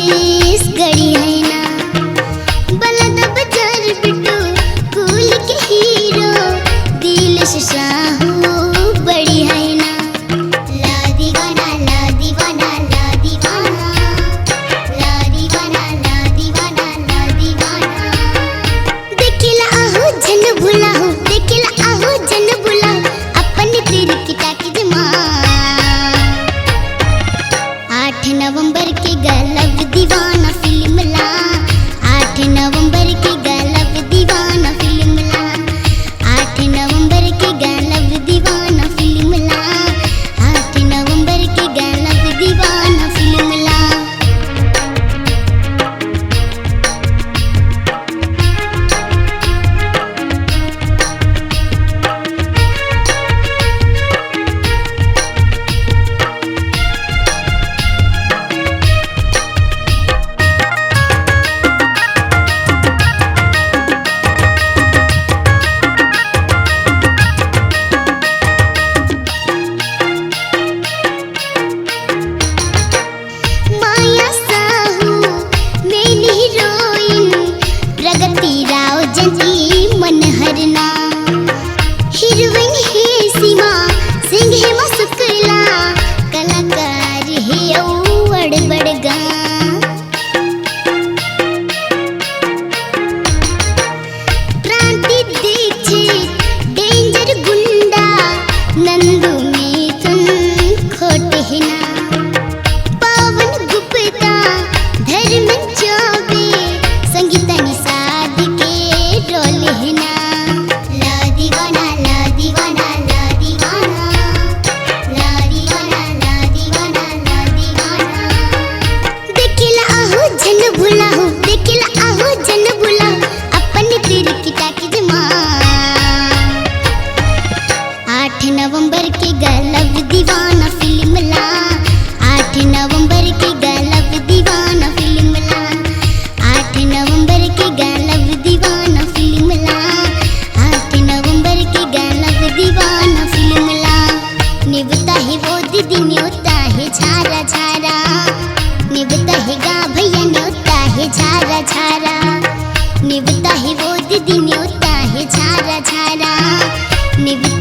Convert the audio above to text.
देश गड़ी है ना बलद बजर बिट्टू फूल के हीरो दिल से शाहू बड़ी है ना ला दीवाना ला दीवाना ला दीवाना ला दीवाना ला दीवाना ला दीवाना देखिला आहू जन भुला हो देखिला आहू जन भुला अपन तीर की टाकी जमा 8 नवंबर के गलब दीवाना फिल्म ला 8 नवंबर के गलब दीवाना फिल्म ला 8 नवंबर के गलब दीवाना फिल्म ला 8 नवंबर के गलब दीवाना फिल्म ला माया साहू मेरी हीरोइन प्रगति राव जंती मनहरना हीरोइन है सीमा सिंह हेमा शुक्ला कलाकार है अवड़ बड़गा क्रांति दीक्षित डेंजर गुंडा नंदू मिथुन खोटे है ना पवन गुप्ता धर्म चौबे संगीता निषाद के रोल है ना ला दीवाना ला दीवाना ला दीवाना ला दीवाना ला दीवाना ला दीवाना देखिला आहू जन भुला हो देखिला आहू जन भुला अपन तीर की टाकी जमा 8 नवंबर के गलब दीवाना फिल्म ला 8 नवंबर के गलब दीवाना फिल्म ला 8 नवंबर के गलब दीवाना फिल्म ला 8 नवंबर के गलब दीवाना फिल्म ला निभता है वो दीदी न्योता है झारा झारा निभता है गा भैया न्योता है झारा झारा निभता है वो दीदी न्योता है झारा झारा निभता